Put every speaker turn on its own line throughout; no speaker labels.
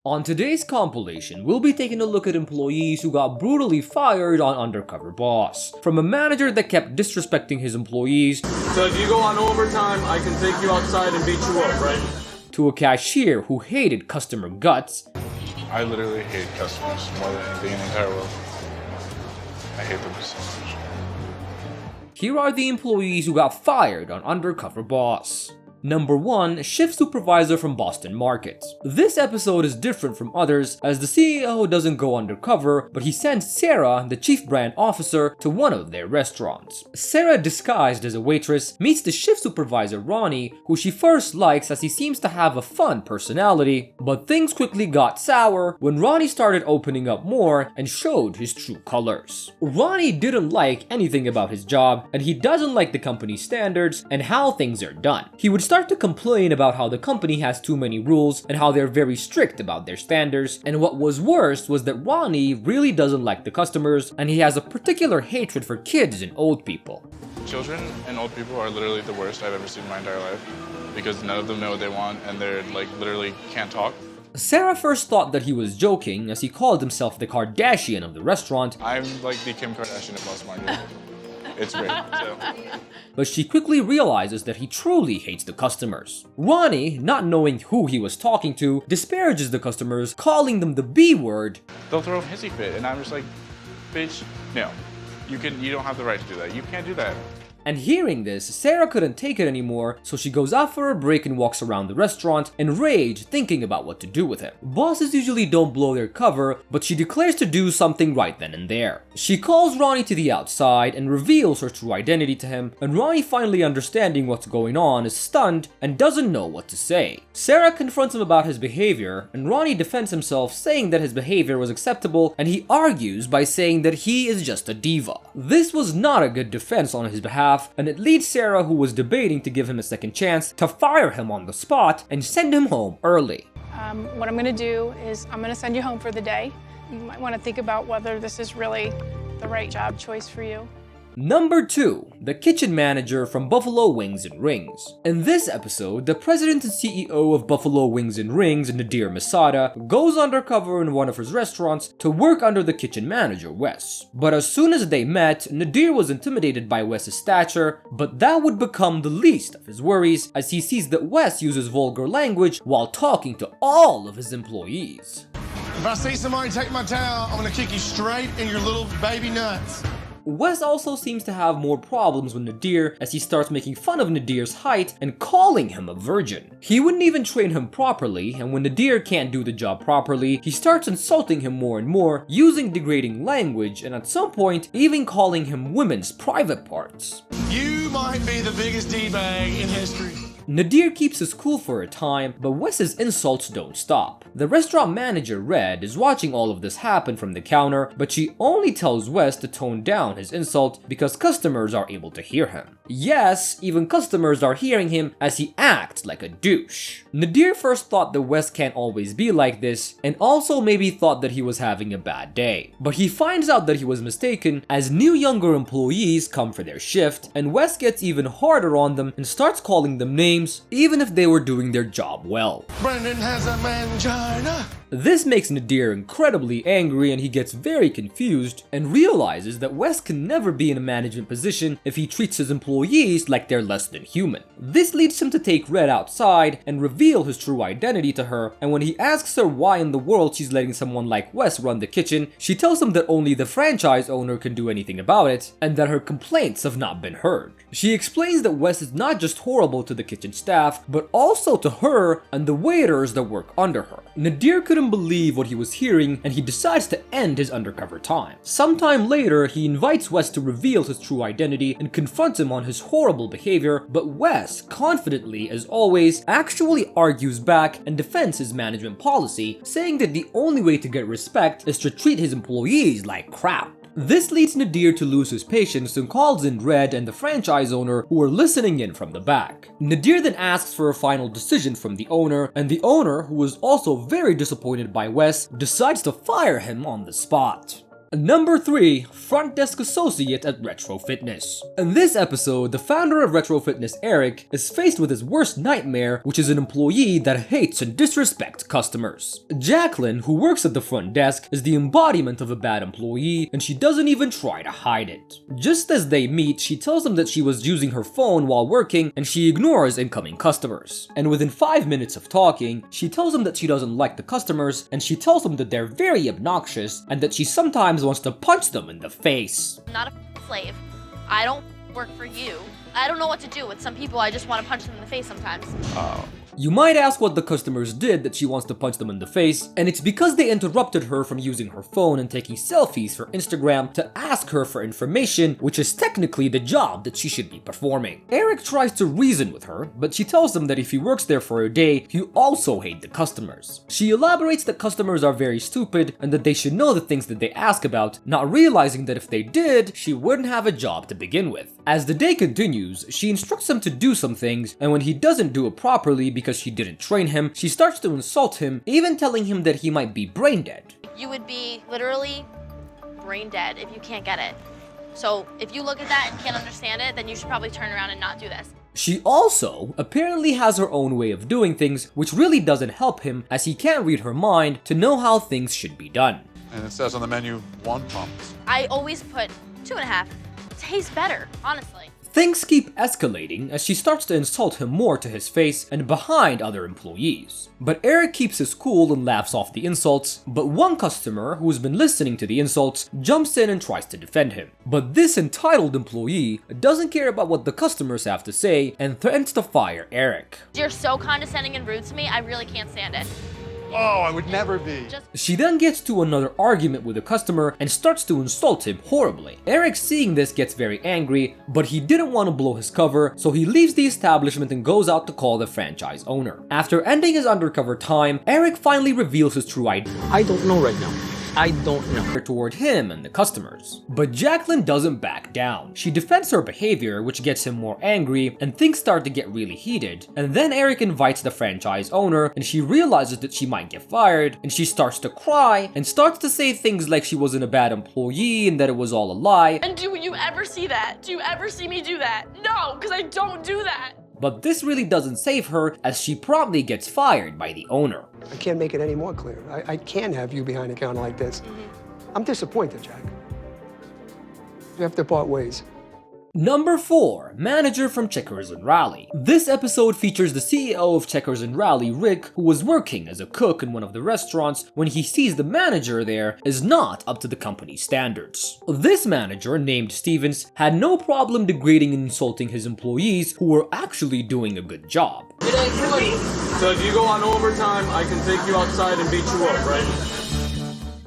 On today's compilation, we'll be taking a look at employees who got brutally fired on Undercover Boss. From a manager that kept disrespecting his employees,
so if you go on overtime, I can take you outside and beat you up, right?
To a cashier who hated customer guts.
I literally hate customers more than anything in the entire world. I hate them so much.
Here are the employees who got fired on Undercover Boss. Number 1, Shift Supervisor from Boston Market. This episode is different from others as the CEO doesn't go undercover, but he sends Sarah, the Chief Brand Officer, to one of their restaurants. Sarah, disguised as a waitress, meets the Shift Supervisor Ronnie, who she first likes as he seems to have a fun personality, but things quickly got sour when Ronnie started opening up more and showed his true colors. Ronnie didn't like anything about his job, and he doesn't like the company's standards and how things are done. He would start to complain about how the company has too many rules and how they're very strict about their standards, and what was worse was that Ronnie really doesn't like the customers and he has a particular hatred for kids and old people.
Children and old people are literally the worst I've ever seen in my entire life because none of them know what they want and they're like literally can't talk.
Sarah first thought that he was joking as he called himself the Kardashian of the restaurant.
I'm like the Kim Kardashian of most market. It's great. So.
But she quickly realizes that he truly hates the customers. Ronnie, not knowing who he was talking to, disparages the customers, calling them the B word.
They'll throw a hissy fit, and I'm just like, bitch, no. You don't have the right to do that. You can't do that.
And hearing this, Sarah couldn't take it anymore, so she goes out for a break and walks around the restaurant, enraged, thinking about what to do with him. Bosses usually don't blow their cover, but she declares to do something right then and there. She calls Ronnie to the outside and reveals her true identity to him, and Ronnie, finally understanding what's going on, is stunned and doesn't know what to say. Sarah confronts him about his behavior, and Ronnie defends himself, saying that his behavior was acceptable, and he argues by saying that he is just a diva. This was not a good defense on his behalf, and it leads Sarah, who was debating to give him a second chance, to fire him on the spot and send him home early.
What I'm going to do is I'm going to send you home for the day. You might want to think about whether this is really the right job choice for you.
Number 2, the kitchen manager from Buffalo Wings and Rings. In this episode, the president and CEO of Buffalo Wings and Rings, Nadir Masada, goes undercover in one of his restaurants to work under the kitchen manager, Wes. But as soon as they met, Nadir was intimidated by Wes's stature, but that would become the least of his worries as he sees that Wes uses vulgar language while talking to all of his employees.
If I see somebody take my towel, I'm gonna kick you straight in your little baby nuts.
Wes also seems to have more problems with Nadir as he starts making fun of Nadir's height and calling him a virgin. He wouldn't even train him properly, and when Nadir can't do the job properly, he starts insulting him more and more, using degrading language, and at some point, even calling him women's private parts.
You might be the biggest D-bag in history.
Nadir keeps his cool for a time, but Wes's insults don't stop. The restaurant manager, Red, is watching all of this happen from the counter, but she only tells Wes to tone down his insult because customers are able to hear him. Yes, even customers are hearing him as he acts like a douche. Nadir first thought that Wes can't always be like this, and also maybe thought that he was having a bad day. But he finds out that he was mistaken as new younger employees come for their shift, and Wes gets even harder on them and starts calling them names even if they were doing their job well.
Brandon has a mangina.
This makes Nadir incredibly angry and he gets very confused and realizes that Wes can never be in a management position if he treats his employees like they're less than human. This leads him to take Red outside and reveal his true identity to her, and when he asks her why in the world she's letting someone like Wes run the kitchen, she tells him that only the franchise owner can do anything about it and that her complaints have not been heard. She explains that Wes is not just horrible to the kitchen staff, but also to her and the waiters that work under her. Nadir couldn't believe what he was hearing and he decides to end his undercover time. Sometime later, he invites Wes to reveal his true identity and confronts him on his horrible behavior, but Wes, confidently as always, actually argues back and defends his management policy, saying that the only way to get respect is to treat his employees like crap. This leads Nadir to lose his patience and calls in Red and the franchise owner, who are listening in from the back. Nadir then asks for a final decision from the owner, and the owner, who is also very disappointed by Wes, decides to fire him on the spot. Number 3. Front Desk Associate at Retro Fitness. In this episode, the founder of Retro Fitness, Eric, is faced with his worst nightmare, which is an employee that hates and disrespects customers. Jacqueline, who works at the front desk, is the embodiment of a bad employee, and she doesn't even try to hide it. Just as they meet, she tells him that she was using her phone while working and she ignores incoming customers. And within 5 minutes of talking, she tells him that she doesn't like the customers, and she tells him that they're very obnoxious and that she sometimes wants to punch them in the face.
I'm not a slave. I don't work for you. I don't know what to do with some people. I just want to punch them in the face sometimes.
You might ask what the customers did that she wants to punch them in the face, and it's because they interrupted her from using her phone and taking selfies for Instagram to ask her for information, which is technically the job that she should be performing. Eric tries to reason with her, but she tells him that if he works there for a day, he also hates the customers. She elaborates that customers are very stupid and that they should know the things that they ask about, not realizing that if they did, she wouldn't have a job to begin with. As the day continues, she instructs him to do some things, and when he doesn't do it properly because she didn't train him, she starts to insult him, even telling him that he might be brain dead.
You would be literally brain dead if you can't get it. So if you look at that and can't understand it, then you should probably turn around and not do this.
She also apparently has her own way of doing things, which really doesn't help him as he can't read her mind to know how things should be done.
And it says on the menu, 1 pump.
I always put 2.5. Tastes better, honestly.
Things keep escalating as she starts to insult him more to his face and behind other employees. But Eric keeps his cool and laughs off the insults, but one customer who's been listening to the insults jumps in and tries to defend him. But this entitled employee doesn't care about what the customers have to say and threatens to fire Eric.
You're so condescending and rude to me, I really can't stand it.
Oh, I would never be.
She then gets to another argument with a customer and starts to insult him horribly. Eric, seeing this, gets very angry, but he didn't want to blow his cover, so he leaves the establishment and goes out to call the franchise owner. After ending his undercover time, Eric finally reveals his true identity.
I don't know right now. I don't know.
Toward him and the customers. But Jacqueline doesn't back down. She defends her behavior, which gets him more angry, and things start to get really heated. And then Eric invites the franchise owner, and she realizes that she might get fired, and she starts to cry, and starts to say things like she wasn't a bad employee and that it was all a lie.
And do you ever see that? Do you ever see me do that? No, because I don't do that.
But this really doesn't save her, as she promptly gets fired by the owner.
I can't make it any more clear. I can't have you behind a counter like this. I'm disappointed, Jack. We have to part ways.
Number 4. Manager from Checkers and Rally. This episode features the CEO of Checkers and Rally, Rick, who was working as a cook in one of the restaurants when he sees the manager there is not up to the company's standards. This manager, named Stevens, had no problem degrading and insulting his employees who were actually doing a good job.
So if you go on overtime, I can take you outside and beat you up, right?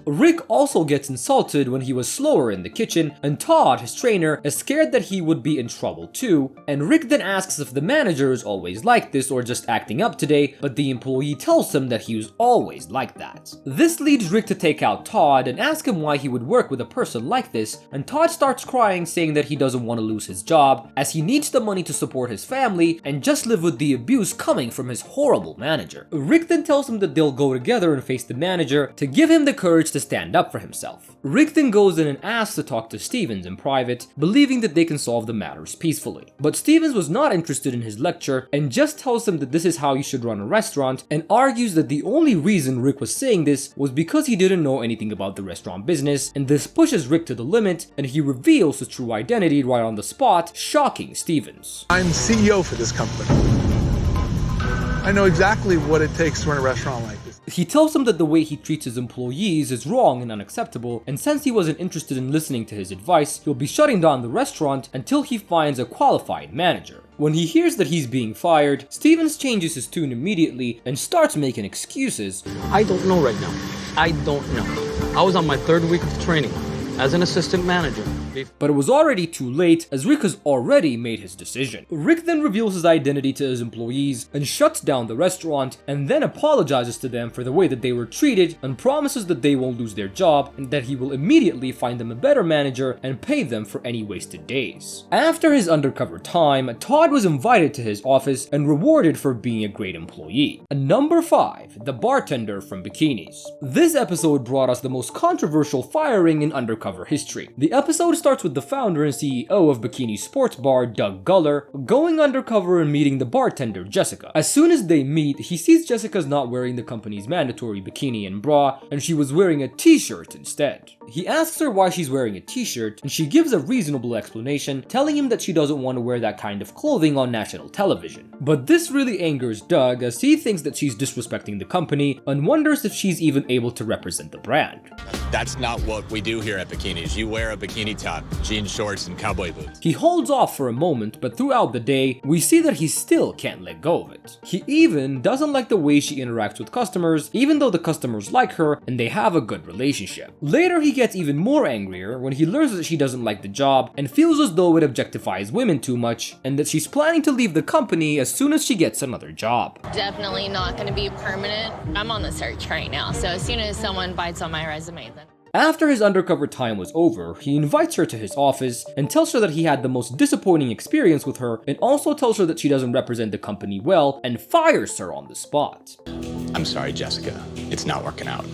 Rick also gets insulted when he was slower in the kitchen, and Todd, his trainer, is scared that he would be in trouble too, and Rick then asks if the manager is always like this or just acting up today, but the employee tells him that he was always like that. This leads Rick to take out Todd and ask him why he would work with a person like this, and Todd starts crying, saying that he doesn't want to lose his job, as he needs the money to support his family and just live with the abuse coming from his horrible manager. Rick then tells him that they'll go together and face the manager to give him the courage to stand up for himself. Rick then goes in and asks to talk to Stevens in private, believing that they can solve the matters peacefully. But Stevens was not interested in his lecture and just tells him that this is how you should run a restaurant, and argues that the only reason Rick was saying this was because he didn't know anything about the restaurant business, and this pushes Rick to the limit, and he reveals his true identity right on the spot, shocking Stevens.
I'm CEO for this company. I know exactly what it takes to run a restaurant like this.
He tells him that the way he treats his employees is wrong and unacceptable, and since he wasn't interested in listening to his advice, he'll be shutting down the restaurant until he finds a qualified manager. When he hears that he's being fired, Stevens changes his tune immediately and starts making excuses.
I don't know right now. I don't know. I was on my 3rd week of training as an assistant manager.
But it was already too late, as Rick has already made his decision. Rick then reveals his identity to his employees and shuts down the restaurant, and then apologizes to them for the way that they were treated and promises that they won't lose their job and that he will immediately find them a better manager and pay them for any wasted days. After his undercover time, Todd was invited to his office and rewarded for being a great employee. And number 5, the bartender from bikinis. This episode brought us the most controversial firing in undercover history. The episode starts with the founder and CEO of Bikini Sports Bar, Doug Guller, going undercover and meeting the bartender, Jessica. As soon as they meet, he sees Jessica's not wearing the company's mandatory bikini and bra, and she was wearing a t-shirt instead. He asks her why she's wearing a t-shirt, and she gives a reasonable explanation, telling him that she doesn't want to wear that kind of clothing on national television. But this really angers Doug, as he thinks that she's disrespecting the company and wonders if she's even able to represent the brand.
That's not what we do here at Bikinis. You wear a bikini top, jean shorts, and cowboy boots.
He holds off for a moment, but throughout the day, we see that he still can't let go of it. He even doesn't like the way she interacts with customers, even though the customers like her and they have a good relationship. Later, he gets even more angrier when he learns that she doesn't like the job and feels as though it objectifies women too much, and that she's planning to leave the company as soon as she gets another job.
Definitely not going to be permanent. I'm on the search right now, so as soon as someone bites on my resume, then.
After his undercover time was over, he invites her to his office and tells her that he had the most disappointing experience with her, and also tells her that she doesn't represent the company well and fires her on the spot.
I'm sorry, Jessica. It's not working out.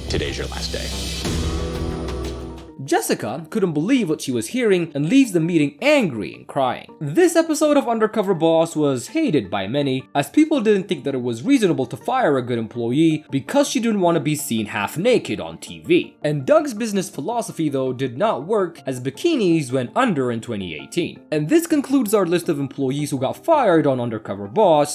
Today's your last day.
Jessica couldn't believe what she was hearing and leaves the meeting angry and crying. This episode of Undercover Boss was hated by many, as people didn't think that it was reasonable to fire a good employee because she didn't want to be seen half naked on TV. And Doug's business philosophy though did not work, as bikinis went under in 2018. And this concludes our list of employees who got fired on Undercover Boss.